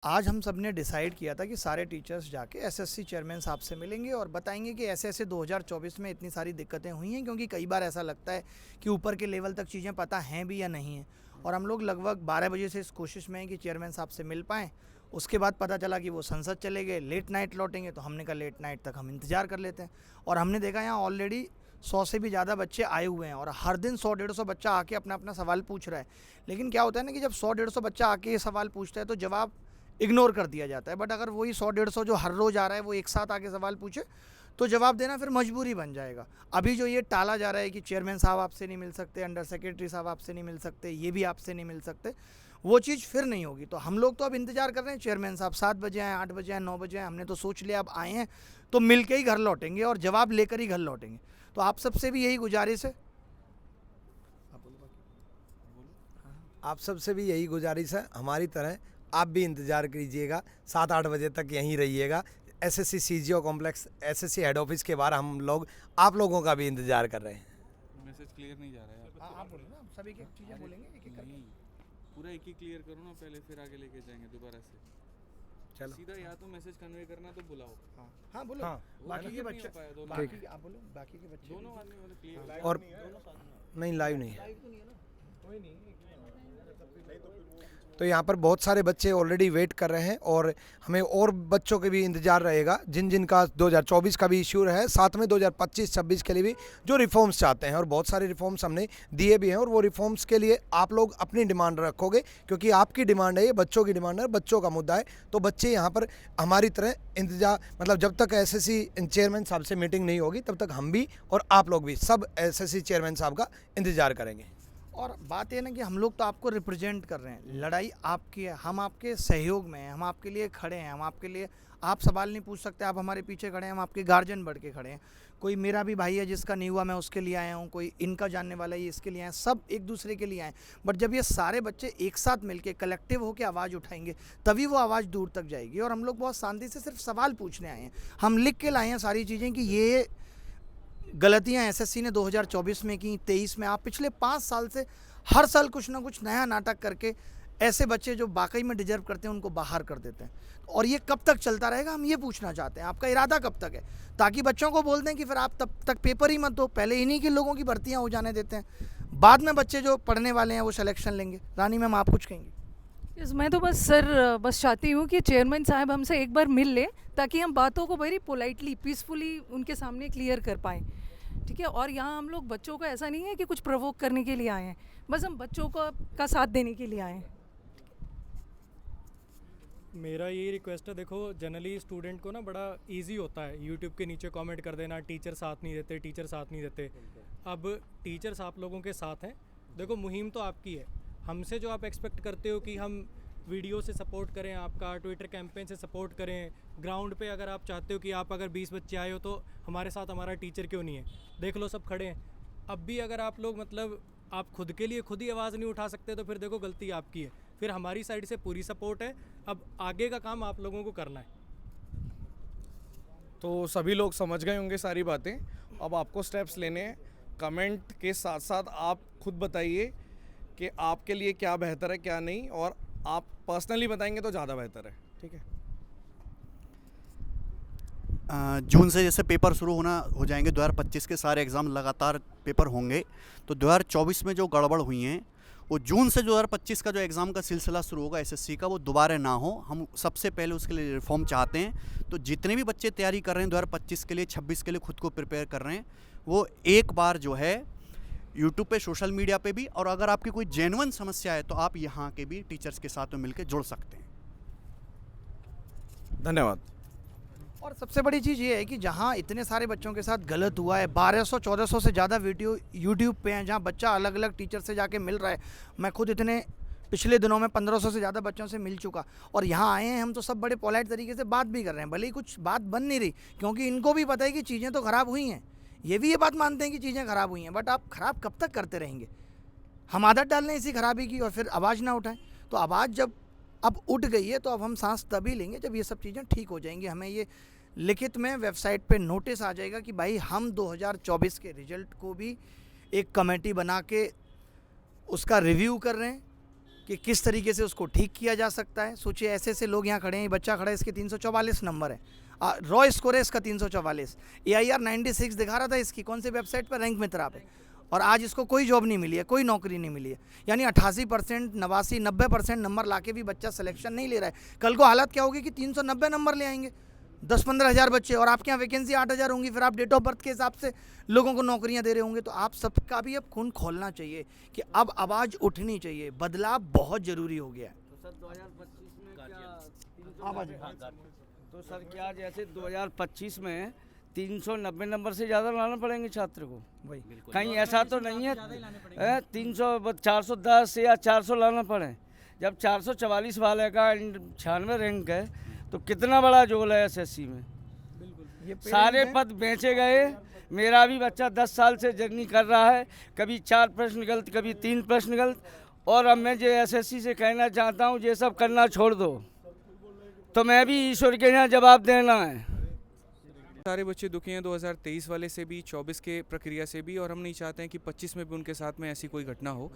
आज हम सब ने डिसाइड किया था कि सारे टीचर्स जाके एसएससी चेयरमैन साहब से मिलेंगे और बताएंगे कि ऐसे ऐसे 2024 में इतनी सारी दिक्कतें हुई हैं, क्योंकि कई बार ऐसा लगता है कि ऊपर के लेवल तक चीज़ें पता हैं भी या नहीं हैं। और हम लोग लगभग 12 बजे से इस कोशिश में हैं कि चेयरमैन साहब से मिल पाएँ। उसके बाद पता चला कि वो संसद चले गए, लेट नाइट लौटेंगे, तो हमने कहा लेट नाइट तक हम इंतज़ार कर लेते हैं। और हमने देखा यहाँ ऑलरेडी 100 से भी ज़्यादा बच्चे आए हुए हैं और हर दिन 100-150 बच्चा आके अपना अपना सवाल पूछ रहा है। लेकिन क्या होता है ना कि जब 100-150 बच्चा आके ये सवाल पूछता है तो जवाब इग्नोर कर दिया जाता है। बट अगर वही 100-150 जो हर रोज़ आ रहा है वो एक साथ आके सवाल पूछे तो जवाब देना फिर मजबूरी बन जाएगा। अभी जो ये टाला जा रहा है कि चेयरमैन साहब आपसे नहीं मिल सकते, अंडर सेक्रेटरी साहब आपसे नहीं मिल सकते, ये भी आपसे नहीं मिल सकते, वो चीज़ फिर नहीं होगी। तो हम लोग तो अब इंतज़ार कर रहे हैं चेयरमैन साहब 7 बजे आएँ, 8 बजे आएँ, 9 बजे आएँ। हमने तो सोच लिया अब आए हैं तो मिल के ही घर लौटेंगे और जवाब लेकर ही घर लौटेंगे। तो आप सबसे भी यही गुजारिश है। आप सबसे भी यही गुजारिश है, हमारी तरह आप भी इंतज़ार कीजिएगा, 7-8 बजे तक यहीं रहिएगा। SSC CGO complex, SSC head office के बाहर हम लोग आप लोगों का भी इंतज़ार कर रहे हैं। मैसेज क्लियर नहीं जा रहा है। आप बोलो ना, सभी एक चीज़ें बोलेंगे एक एक करके। पूरा एक ही क्लियर करो ना पहले, फिर आगे लेके जाएंगे दोबारा से। चलो सीधा या तो मैसेज कन्वे करना तो बुलाओ। हाँ बोलो। हाँ, बाकी के नहीं बच्चे हो पाया दोनों। बाकी आप बोलो, बाकी के बच्चे दोनों आदमी मतलब क्लियर। और नहीं, लाइव नहीं है। तो यहाँ पर बहुत सारे बच्चे ऑलरेडी वेट कर रहे हैं और हमें और बच्चों के भी इंतज़ार रहेगा जिन जिन का 2024 का भी इश्यू है, साथ में 2025-26 के लिए भी जो रिफॉर्म्स चाहते हैं। और बहुत सारे रिफॉर्म्स हमने दिए भी हैं और वो रिफॉर्म्स के लिए आप लोग अपनी डिमांड रखोगे, क्योंकि आपकी डिमांड है, ये बच्चों की डिमांड है, बच्चों का मुद्दा है। तो बच्चे यहाँ पर हमारी तरह इंतजार, मतलब जब तक एसएससी चेयरमैन साहब से मीटिंग नहीं होगी तब तक हम भी और आप लोग भी सब एसएससी चेयरमैन साहब का इंतज़ार करेंगे। और बात ये ना कि हम लोग तो आपको रिप्रेजेंट कर रहे हैं, लड़ाई आपकी है, हम आपके सहयोग में हैं, हम आपके लिए खड़े हैं, हम आपके लिए, आप सवाल नहीं पूछ सकते, आप हमारे पीछे खड़े हैं, हम आपके गार्जियन बढ़ के खड़े हैं। कोई मेरा भी भाई है जिसका नहीं हुआ, मैं उसके लिए आया हूँ, कोई इनका जानने वाला है इसके लिए आए, सब एक दूसरे के लिए आए। बट जब ये सारे बच्चे एक साथ मिलके कलेक्टिव होकर आवाज़ उठाएंगे तभी वो आवाज़ दूर तक जाएगी। और हम लोग बहुत शांति से सिर्फ सवाल पूछने आए हैं, हम लिख के लाए हैं सारी चीज़ें कि ये गलतियाँ एसएससी ने 2024 में की, 23 में। आप पिछले 5 साल से हर साल कुछ ना कुछ नया नाटक करके ऐसे बच्चे जो वाकई में डिजर्व करते हैं उनको बाहर कर देते हैं। और ये कब तक चलता रहेगा, हम ये पूछना चाहते हैं। आपका इरादा कब तक है, ताकि बच्चों को बोल दें कि फिर आप तब तक पेपर ही मत दो, पहले इन्हीं के लोगों की भर्तियाँ हो जाने देते हैं, बाद में बच्चे जो पढ़ने वाले हैं वो सिलेक्शन लेंगे। रानी मैम आप कुछ कहेंगे? मैं तो बस सर बस चाहती हूँ कि चेयरमैन साहब हमसे एक बार मिल ले, ताकि हम बातों को वेरी पोलाइटली, पीसफुली उनके सामने क्लियर कर पाएँ, ठीक है। और यहाँ हम लोग बच्चों को ऐसा नहीं है कि कुछ प्रोवोक करने के लिए आए हैं, बस हम बच्चों को का साथ देने के लिए आए हैं। मेरा यही रिक्वेस्ट है, देखो जनरली स्टूडेंट को ना बड़ा इजी होता है यूट्यूब के नीचे कमेंट कर देना, टीचर साथ नहीं देते, टीचर साथ नहीं देते। अब टीचर्स आप लोगों के साथ हैं। देखो मुहिम तो आपकी है, हमसे जो आप एक्सपेक्ट करते हो कि हम वीडियो से सपोर्ट करें, आपका ट्विटर कैंपेन से सपोर्ट करें, ग्राउंड पे अगर आप चाहते हो कि आप अगर 20 बच्चे आए हो तो हमारे साथ हमारा टीचर क्यों नहीं है, देख लो सब खड़े हैं। अब भी अगर आप लोग मतलब आप खुद के लिए खुद ही आवाज़ नहीं उठा सकते तो फिर देखो गलती आपकी है। फिर हमारी साइड से पूरी सपोर्ट है, अब आगे का काम आप लोगों को करना है। तो सभी लोग समझ गए होंगे सारी बातें, अब आपको स्टेप्स लेने हैं। कमेंट के साथ साथ आप खुद बताइए कि आपके लिए क्या बेहतर है क्या नहीं, और आप पर्सनली बताएंगे तो ज़्यादा बेहतर है, ठीक है। जून से जैसे पेपर शुरू हो जाएंगे, 2025 के सारे एग्ज़ाम लगातार पेपर होंगे, तो 2024 में जो गड़बड़ हुई हैं वो जून से 2025 का जो एग्ज़ाम का सिलसिला शुरू होगा एसएससी का, वो दोबारा ना हो। हम सबसे पहले उसके लिए रिफॉर्म चाहते हैं। तो जितने भी बच्चे तैयारी कर रहे हैं 2025 के लिए, 26 के लिए खुद को प्रिपेयर कर रहे हैं, वो एक बार जो है यूट्यूब पे, सोशल मीडिया पे भी, और अगर आपकी कोई जेन्युइन समस्या है तो आप यहाँ के भी टीचर्स के साथ में मिलकर जुड़ सकते हैं। धन्यवाद। और सबसे बड़ी चीज़ ये है कि जहाँ इतने सारे बच्चों के साथ गलत हुआ है, 1200-1400 से ज़्यादा वीडियो यूट्यूब पे हैं, जहाँ बच्चा अलग अलग टीचर से जाके मिल रहा है। मैं खुद इतने पिछले दिनों में 1500 से ज़्यादा बच्चों से मिल चुका, और यहाँ आए हैं हम तो सब बड़े पोलाइट तरीके से बात भी कर रहे हैं, भले ही कुछ बात बन नहीं रही, क्योंकि इनको भी पता है कि चीज़ें तो ख़राब हुई हैं, ये भी ये बात मानते हैं कि चीज़ें ख़राब हुई हैं। बट आप ख़राब कब तक करते रहेंगे? हम आदत डाल लें इसी खराबी की और फिर आवाज़ ना उठाएं। तो आवाज़ जब अब उठ गई है तो अब हम सांस तभी लेंगे जब ये सब चीज़ें ठीक हो जाएंगी। हमें ये लिखित में वेबसाइट पे नोटिस आ जाएगा कि भाई हम 2024 के रिजल्ट को भी एक कमेटी बना के उसका रिव्यू कर रहे हैं, कि किस तरीके से उसको ठीक किया जा सकता है। सोचिए ऐसे ऐसे लोग यहाँ खड़े हैं, ये बच्चा खड़ा है, इसके 344 नंबर है, रॉ स्कोर है इसका 344, AIR 96 दिखा रहा था इसकी, कौन सी वेबसाइट पर, रैंक मित्रा पे, और आज इसको कोई जॉब नहीं मिली है, कोई नौकरी नहीं मिली है। यानी 88%, 89, 90% नंबर लाके भी बच्चा सिलेक्शन नहीं ले रहा है। कल को हालत क्या होगी कि 390 नंबर ले आएंगे 10-15 हज़ार बच्चे, और आपके यहाँ वैकेंसी 8,000 होंगी, फिर आप डेट ऑफ बर्थ के हिसाब से लोगों को नौकरियां दे रहे होंगे। तो आप सबका भी अब खून खोलना चाहिए कि अब आवाज़ उठनी चाहिए, बदलाव बहुत ज़रूरी हो गया है। तो सर 2025 में क्या तो सर क्या जैसे 2025 में 390 नंबर से ज़्यादा लाना पड़ेंगे छात्र को, वही कहीं ऐसा तो नहीं है 410 या 400 लाना पड़े। जब 444 वाले का 96 रैंक है तो कितना बड़ा जोल है एसएससी में। सारे पद बेचे गए। मेरा भी बच्चा 10 साल से जर्नी कर रहा है, कभी 4 प्रश्न गलत, कभी 3 प्रश्न गलत, और अब मैं जो एसएससी से कहना चाहता हूँ ये सब करना छोड़ दो, तो मैं भी ईश्वर के यहाँ जवाब देना है। सारे बच्चे दुखी हैं 2023 वाले से भी, 24 के प्रक्रिया से भी, और हम नहीं चाहते हैं कि 25 में भी उनके साथ में ऐसी कोई घटना हो।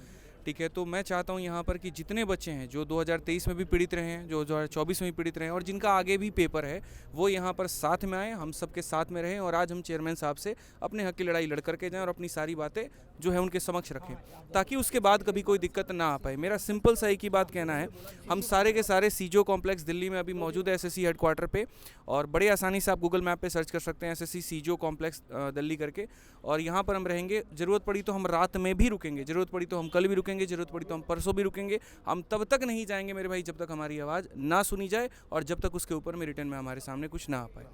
ठीक है, तो मैं चाहता हूं यहाँ पर कि जितने बच्चे हैं जो 2023 में भी पीड़ित रहे हैं, जो 2024 में भी पीड़ित रहे हैं, और जिनका आगे भी पेपर है, वो यहाँ पर साथ में आएँ, हम सबके साथ में रहें, और आज हम चेयरमैन साहब से अपने हक की लड़ाई लड़ करके जाएँ और अपनी सारी बातें जो है उनके समक्ष रखें, ताकि उसके बाद कभी कोई दिक्कत ना आ पाए। मेरा सिंपल सा एक ही बात कहना है, हम सारे के सारे सीजो कॉम्प्लेक्स दिल्ली में अभी मौजूद है एसएससी हेडक्वार्टर पे, और बड़े आसानी से आप गूगल मैप पे सर्च कर सकते हैं एसएससी सीजो कॉम्प्लेक्स दिल्ली करके, और यहाँ पर हम रहेंगे। ज़रूरत पड़ी तो हम रात में भी रुकेंगे, ज़रूरत पड़ी तो हम कल भी रुकेंगे, ज़रूरत पड़ी तो हम परसों भी रुकेंगे। हम तब तक नहीं जाएंगे मेरे भाई जब तक हमारी आवाज़ ना सुनी जाए, और जब तक उसके ऊपर में रिटर्न में हमारे सामने कुछ ना आ पाए।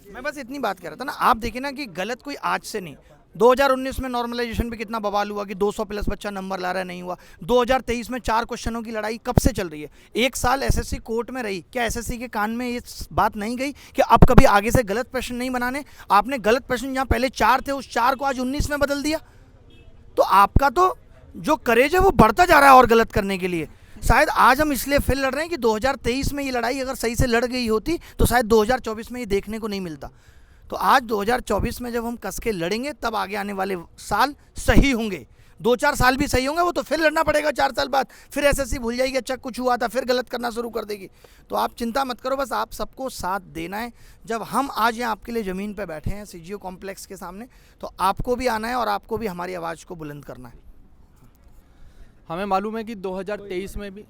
मैं बस इतनी बात कर रहा था ना, आप देखिए ना कि गलत कोई आज से नहीं, 2019 में नॉर्मलाइजेशन पे कितना बवाल हुआ कि 200 प्लस बच्चा नंबर ला रहा है, नहीं हुआ। 2023 में 4 क्वेश्चनों की लड़ाई कब से चल रही है, 1 साल एसएससी कोर्ट में रही, क्या एसएससी के कान में ये बात नहीं गई कि अब कभी आगे से गलत प्रश्न नहीं बनाने? आपने गलत प्रश्न जहाँ पहले 4 थे उस 4 को आज 19 में बदल दिया। तो आपका तो जो करेज है वो बढ़ता जा रहा है और गलत करने के लिए। शायद आज हम इसलिए फिर लड़ रहे हैं कि 2023 में ये लड़ाई अगर सही से लड़ गई होती तो शायद 2024 में ये देखने को नहीं मिलता। तो आज 2024 में जब हम कस के लड़ेंगे तब आगे आने वाले साल सही होंगे। 2-4 साल भी सही होंगे, वो तो फिर लड़ना पड़ेगा 4 साल बाद, फिर एसएससी भूल जाएगी अच्छा कुछ हुआ था, फिर गलत करना शुरू कर देगी। तो आप चिंता मत करो, बस आप सबको साथ देना है। जब हम आज यहाँ आपके लिए ज़मीन पर बैठे हैं सीजीओ कॉम्प्लेक्स के सामने, तो आपको भी आना है और आपको भी हमारी आवाज़ को बुलंद करना है। हमें मालूम है कि 2023 में भी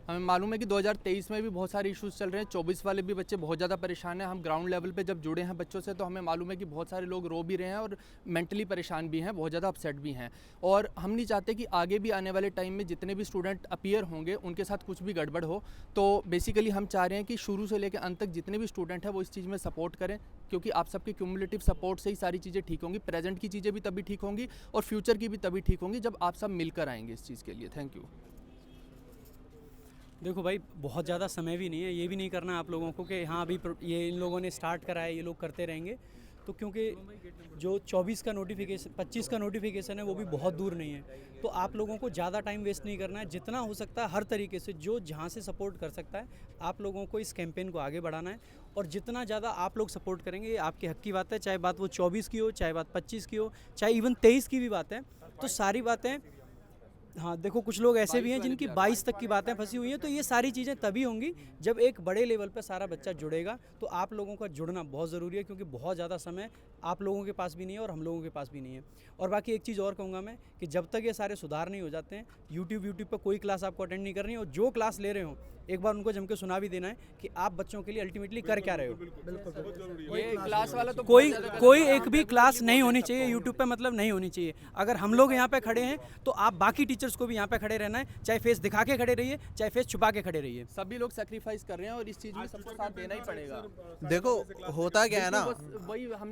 हमें मालूम है कि 2023 में भी बहुत सारे इश्यूज चल रहे हैं। 24 वाले भी बच्चे बहुत ज़्यादा परेशान हैं। हम ग्राउंड लेवल पे जब जुड़े हैं बच्चों से तो हमें मालूम है कि बहुत सारे लोग रो भी रहे हैं और मेंटली परेशान भी हैं, बहुत ज़्यादा अपसेट भी हैं। और हम नहीं चाहते कि आगे भी आने वाले टाइम में जितने भी स्टूडेंट अपीयर होंगे उनके साथ कुछ भी गड़बड़ हो। तो बेसिकली हम चाह रहे हैं कि शुरू से लेकर अंत तक जितने भी स्टूडेंट हैं वो इस चीज़ में सपोर्ट करें, क्योंकि आप सबके क्यूमुलेटिव सपोर्ट से ही सारी चीज़ें ठीक होंगी। प्रेजेंट की चीज़ें भी तभी ठीक होंगी और फ्यूचर की भी तभी ठीक होंगी जब आप सब मिलकर आएंगे इस चीज़ के लिए। Thank you. देखो भाई, बहुत ज़्यादा समय भी नहीं है, ये भी नहीं करना आप लोगों को कि हाँ अभी ये इन लोगों ने स्टार्ट करा है, ये लोग करते रहेंगे। तो क्योंकि जो 24 का नोटिफिकेशन 25 का नोटिफिकेशन है वो भी बहुत दूर नहीं है, तो आप लोगों को ज़्यादा टाइम वेस्ट नहीं करना है। जितना हो सकता है हर तरीके से जो जहाँ से सपोर्ट कर सकता है आप लोगों को इस कैंपेन को आगे बढ़ाना है, और जितना ज़्यादा आप लोग सपोर्ट करेंगे ये आपके हक की बात है। चाहे बात वो 24 की हो, चाहे बात 25 की हो, चाहे इवन 23 की भी बात है, तो सारी बातें हाँ देखो कुछ लोग ऐसे भी हैं जिनकी 22 तक की बातें फंसी हुई हैं। तो ये सारी चीज़ें तभी होंगी जब एक बड़े लेवल पर सारा बच्चा जुड़ेगा। तो आप लोगों का जुड़ना बहुत ज़रूरी है, क्योंकि बहुत ज़्यादा समय आप लोगों के पास भी नहीं है और हम लोगों के पास भी नहीं है। और बाकी एक चीज़ और कहूँगा मैं कि जब तक ये सारे सुधार नहीं हो जाते हैं, यूट्यूब पर कोई क्लास आपको अटेंड नहीं करनी है, और जो क्लास ले रहे हो एक बार उनको जम के सुना भी देना है कि आप बच्चों के लिए अल्टीमेटली कर क्या रहे हो। ये क्लास वाला तो कोई एक भी क्लास नहीं होनी चाहिए यूट्यूब पे, मतलब नहीं होनी चाहिए। अगर हम लोग यहाँ पे खड़े हैं तो आप बाकी टीचर्स को भी यहाँ पे खड़े रहना है, चाहे फेस दिखा के खड़े रहिए, चाहे फेस छुपा के खड़े रहिए। सभी लोग सेक्रीफाइस कर रहे हैं और इस चीज़ में सबको साथ देना ही पड़ेगा। देखो होता क्या है ना,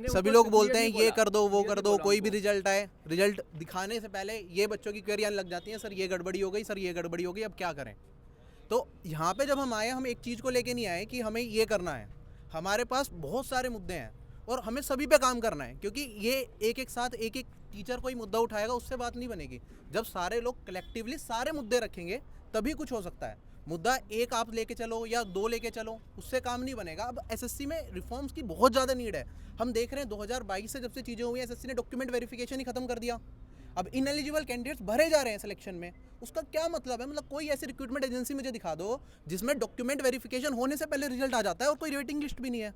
सभी लोग बोलते हैं ये कर दो वो कर दो, कोई भी रिजल्ट आए, रिजल्ट दिखाने से पहले ये बच्चों की क्वेरी आने लग जाती है, सर ये गड़बड़ी हो गई, सर ये गड़बड़ी हो गई, अब क्या करें। तो यहाँ पे जब हम आए, हम एक चीज़ को लेके नहीं आए कि हमें ये करना है। हमारे पास बहुत सारे मुद्दे हैं और हमें सभी पे काम करना है, क्योंकि ये एक साथ एक टीचर कोई मुद्दा उठाएगा उससे बात नहीं बनेगी। जब सारे लोग कलेक्टिवली सारे मुद्दे रखेंगे तभी कुछ हो सकता है। मुद्दा एक आप लेके चलो या 2 लेके चलो, उससे काम नहीं बनेगा। अब एसएससी में रिफॉर्म्स की बहुत ज़्यादा नीड है। हम देख रहे हैं 2022 से जब से चीज़ें हुई हैं, एसएससी ने डॉक्यूमेंट वेरिफिकेशन ही खत्म कर दिया। अब इनएलिजिबल कैंडिडेट्स भरे जा रहे हैं सिलेक्शन में, उसका क्या मतलब है? मतलब कोई ऐसी रिक्रूटमेंट एजेंसी मुझे दिखा दो जिसमें डॉक्यूमेंट वेरिफिकेशन होने से पहले रिजल्ट आ जाता है और कोई वेटिंग लिस्ट भी नहीं है।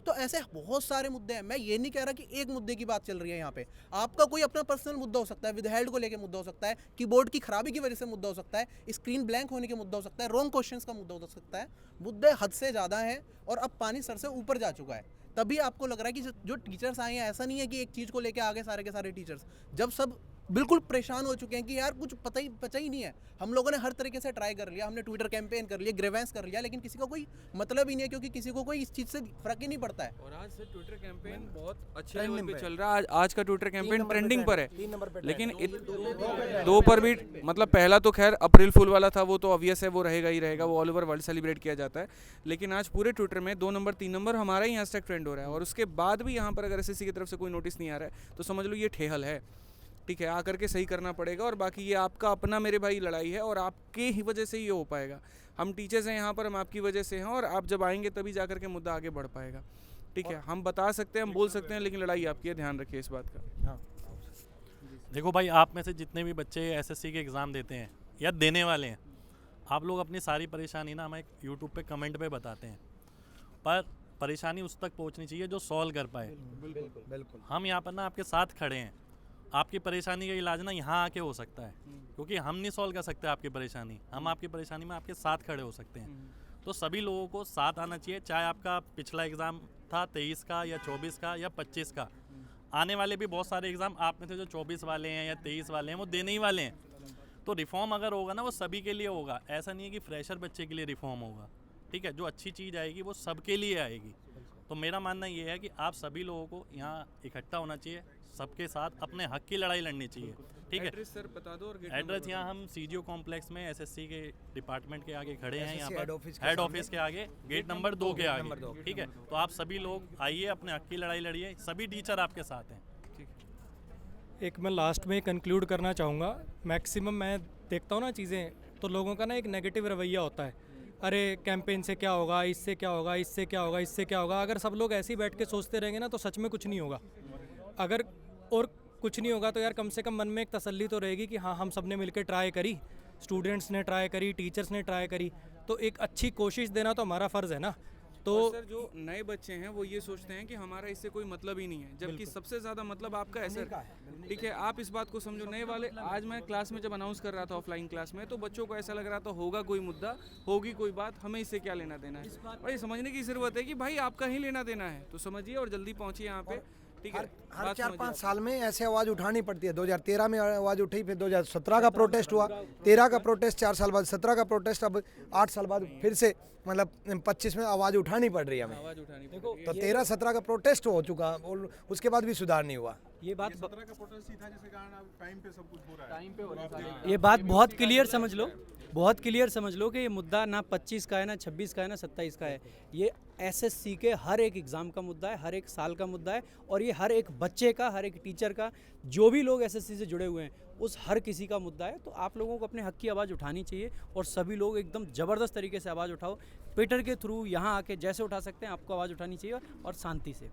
तो ऐसे बहुत सारे मुद्दे हैं। मैं ये नहीं कह रहा कि एक मुद्दे की बात चल रही है यहाँ पे, आपका कोई अपना पर्सनल मुद्दा हो सकता है, विदहेल्ड को लेकर मुद्दा हो सकता है, कीबोर्ड की खराबी की वजह से मुद्दा हो सकता है, स्क्रीन ब्लैंक होने के मुद्दा हो सकता है, रॉन्ग क्वेश्चंस का मुद्दा हो सकता है। मुद्दे हद से ज़्यादा हैं और अब पानी सर से ऊपर जा चुका है। तभी आपको लग रहा है कि जो टीचर्स आए हैं, ऐसा नहीं है कि एक चीज़ को लेकर आगे सारे के सारे टीचर्स, जब सब बिल्कुल परेशान हो चुके हैं कि यार कुछ बचा ही नहीं है। हम लोगों ने हर तरीके से ट्राई कर लिया, हमने ट्विटर कैंपेन कर लिया, ग्रेवेंस कर लिया, लेकिन किसी का कोई मतलब ही नहीं है, क्योंकि किसी को कोई इस चीज़ से फर्क ही नहीं पड़ता है। और आज से ट्विटर कैंपेन बहुत अच्छे लेवल पे चल रहा है। आज का ट्विटर कैंपेन ट्रेंडिंग पर है, लेकिन 2 पर भी, मतलब पहला तो खैर अप्रैल फुल वाला था, वो तो ऑब्वियस है, वो रहेगा ही रहेगा, वो ऑल ओवर वर्ल्ड सेलिब्रेट किया जाता है। लेकिन आज पूरे ट्विटर में 2 नंबर 3 नंबर हमारा ही हैशटैग ट्रेंड हो रहा है, और उसके बाद भी यहाँ पर अगर एसएससी की तरफ से कोई नोटिस नहीं आ रहा है तो समझ लो ये ठेहल है। ठीक है, आकर के सही करना पड़ेगा, और बाकी ये आपका अपना मेरे भाई लड़ाई है, और आपके ही वजह से ये हो पाएगा। हम टीचर्स हैं यहाँ पर, हम आपकी वजह से हैं, और आप जब आएंगे तभी जाकर के मुद्दा आगे बढ़ पाएगा। ठीक है, हम बता सकते हैं, हम बोल सकते हैं, लेकिन लड़ाई आपकी है, ध्यान रखिए इस बात का। हाँ देखो भाई, आप में से जितने भी बच्चे एसएससी के एग्ज़ाम देते हैं या देने वाले हैं, आप लोग अपनी सारी परेशानी ना हमें यूट्यूब पे कमेंट पे बताते हैं, पर परेशानी उस तक पहुंचनी चाहिए जो सॉल्व कर पाए। बिल्कुल। हम यहाँ पर ना आपके साथ खड़े हैं। आपकी परेशानी का इलाज ना यहाँ आके हो सकता है, क्योंकि हम नहीं सॉल्व कर सकते आपकी परेशानी, हम आपकी परेशानी में आपके साथ खड़े हो सकते हैं। तो सभी लोगों को साथ आना चाहिए, चाहे आपका पिछला एग्ज़ाम था 23 का या 24 का या 25 का, आने वाले भी बहुत सारे एग्ज़ाम आप में से जो 24 वाले हैं या 23 वाले हैं वो देने ही वाले हैं। तो रिफॉर्म अगर होगा ना, वो सभी के लिए होगा, ऐसा नहीं है कि फ्रेशर बच्चे के लिए रिफॉर्म होगा। ठीक है, जो अच्छी चीज़ आएगी वो सबके लिए आएगी। तो मेरा मानना ये है कि आप सभी लोगों को यहाँ इकट्ठा होना चाहिए, सबके साथ अपने हक की लड़ाई लड़नी चाहिए। ठीक है, एड्रेस सर बता दो, और एड्रेस यहाँ हम सीजीओ कॉम्प्लेक्स में एसएससी के डिपार्टमेंट के आगे खड़े हैं, यहाँ हेड पर ऑफिस के आगे, गेट नंबर 2 के आगे। ठीक है, तो आप सभी लोग आइए, अपने हक की लड़ाई लड़िए, सभी टीचर आपके साथ हैं। एक मैं लास्ट में कंक्लूड करना चाहूँगा। मैक्सिमम मैं देखता हूँ ना चीज़ें, तो लोगों का ना एक नेगेटिव रवैया होता है, अरे कैंपेन से क्या होगा, इससे क्या होगा, इससे क्या होगा, इससे क्या होगा। अगर सब लोग ऐसे ही बैठ के सोचते रहेंगे ना, तो सच में कुछ नहीं होगा। अगर और कुछ नहीं होगा तो यार कम से कम मन में एक तसल्ली तो रहेगी कि हाँ, हम सब ने मिलकर ट्राई करी, स्टूडेंट्स ने ट्राई करी, टीचर्स ने ट्राई करी, तो एक अच्छी कोशिश देना तो हमारा फ़र्ज़ है ना। तो सर जो नए बच्चे हैं वो ये सोचते हैं कि हमारा इससे कोई मतलब ही नहीं है, जबकि सबसे ज़्यादा मतलब आपका है सर। ठीक है, आप इस बात को समझो। नए वाले, आज मैं क्लास में जब अनाउंस कर रहा था ऑफलाइन क्लास में, तो बच्चों को ऐसा लग रहा था होगा कोई मुद्दा, होगी कोई बात, हमें इससे क्या लेना देना है। भाई समझने की ज़रूरत है कि भाई आपका ही लेना देना है, तो समझिए और जल्दी पहुँचिए यहाँ पे। ठीक है, हर 4-5 साल में ऐसे आवाज़ उठानी पड़ती है। 2013 में आवाज़ उठी, फिर 2017 का प्रोटेस्ट हुआ, 13 का प्रोटेस्ट 4 साल बाद, 17 का प्रोटेस्ट, अब 8 साल बाद फिर से मतलब 25 में आवाज़ उठानी पड़ रही है हमें। आवाज़ उठानी तो 13-17 का प्रोटेस्ट हो चुका और उसके बाद भी सुधार नहीं हुआ। ये बात 17 का प्रोटेस्ट ही था, जिसके कारण अब टाइम पे सब कुछ हो रहा है। ये बात बहुत क्लियर समझ लो, बहुत क्लियर समझ लो कि ये मुद्दा ना 25 का है, ना 26 का है, ना 27 का है। ये एसएससी के हर एक एग्ज़ाम का मुद्दा है, हर एक साल का मुद्दा है, और ये हर एक बच्चे का, हर एक टीचर का, जो भी लोग एसएससी से जुड़े हुए हैं उस हर किसी का मुद्दा है। तो आप लोगों को अपने हक की आवाज़ उठानी चाहिए, और सभी लोग एकदम ज़बरदस्त तरीके से आवाज़ उठाओ। ट्विटर के थ्रू यहाँ आके जैसे उठा सकते हैं आपको आवाज़ उठानी चाहिए, और शांति से।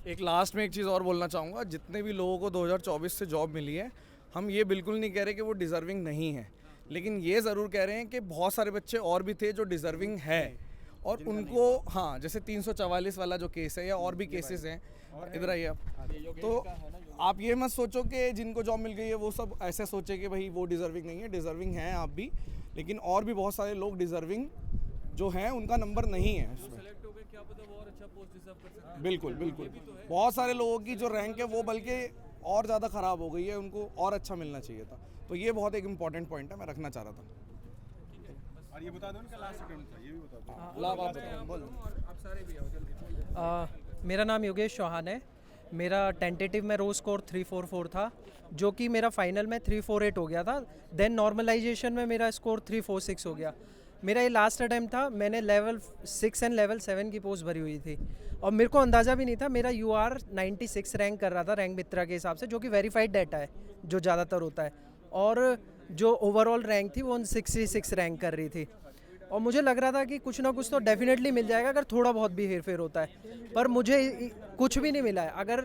एक लास्ट में एक चीज़ और बोलना चाहूँगा, जितने भी लोगों को 2024 से जॉब मिली है, हम ये बिल्कुल नहीं कह रहे कि वो डिज़र्विंग नहीं है, लेकिन ये ज़रूर कह रहे हैं कि बहुत सारे बच्चे और भी थे जो डिज़र्विंग है, और उनको हाँ, जैसे 344 वाला जो केस है या और भी केसेस हैं, इधर आइए आप। तो आप ये मत सोचो कि जिनको जॉब मिल गई है वो सब ऐसे सोचे कि भाई वो डिज़र्विंग नहीं है। डिज़र्विंग हैं आप भी, लेकिन और भी बहुत सारे लोग डिज़र्विंग जो हैं उनका नंबर नहीं है उसमें। बिल्कुल बिल्कुल, बहुत सारे लोगों की जो रैंक है वो बल्कि और ज़्यादा ख़राब हो गई है, उनको और अच्छा मिलना चाहिए था। तो ये बहुत एक इम्पॉर्टेंट पॉइंट है, मैं रखना चाह रहा था। और ये बता दो उनका लास्ट अटेम्प्ट था, ये भी बता दो। मेरा नाम योगेश चौहान है। मेरा टेंटेटिव में रो स्कोर 344 था, जो कि मेरा फाइनल में 348 हो गया था। देन नॉर्मलाइजेशन में मेरा स्कोर 346 हो गया। मेरा ये लास्ट अटैम्प्ट था। मैंने लेवल 6 एंड लेवल 7 की पोस्ट भरी हुई थी, और मेरे को अंदाज़ा भी नहीं था। मेरा UR 96 रैंक कर रहा था रैंक मित्रा के हिसाब से, जो कि वेरीफाइड डाटा है जो ज़्यादातर होता है, और जो ओवरऑल रैंक थी वो 66 रैंक कर रही थी। और मुझे लग रहा था कि कुछ ना कुछ तो डेफिनेटली मिल जाएगा अगर थोड़ा बहुत भी हेर फेर होता है, पर मुझे कुछ भी नहीं मिला है। अगर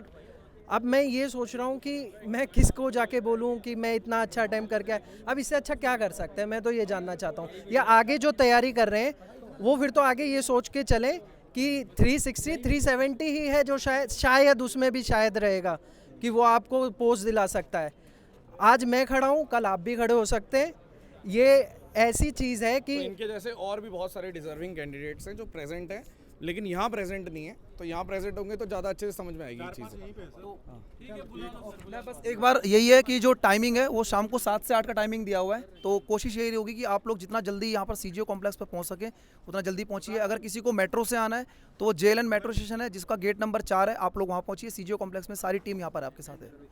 अब मैं ये सोच रहा हूँ कि मैं किसको जाके बोलूँ कि मैं इतना अच्छा अटेम्प्ट करके आया। अब इससे अच्छा क्या कर सकते हैं, मैं तो ये जानना चाहता हूँ। या आगे जो तैयारी कर रहे हैं वो फिर तो आगे ये सोच के चलें कि 360 370 ही है जो शायद उसमें भी शायद रहेगा कि वो आपको पोस्ट दिला सकता है। आज मैं खड़ा हूँ, कल आप भी खड़े हो सकते हैं। ये ऐसी चीज़ है कि तो इनके जैसे और भी बहुत सारे डिजर्विंग कैंडिडेट्स हैं जो प्रेजेंट हैं, लेकिन यहाँ प्रेजेंट नहीं है। तो यहाँ प्रेजेंट होंगे तो ज़्यादा अच्छे से समझ में आएगी ये चीज़। बस एक बार यही है कि जो टाइमिंग है वो शाम को 7 से 8 का टाइमिंग दिया हुआ है, तो कोशिश यही होगी कि आप लोग जितना जल्दी यहाँ पर सीजीओ कॉम्प्लेक्स पर पहुँच सकें उतना जल्दी पहुँचिए। अगर किसी को मेट्रो से आना है तो वो JLN मेट्रो स्टेशन है जिसका गेट नंबर 4 है, आप लोग वहाँ पहुँचिए। सीजीओ कॉम्प्लेक्स में सारी टीम यहाँ पर आपके साथ है।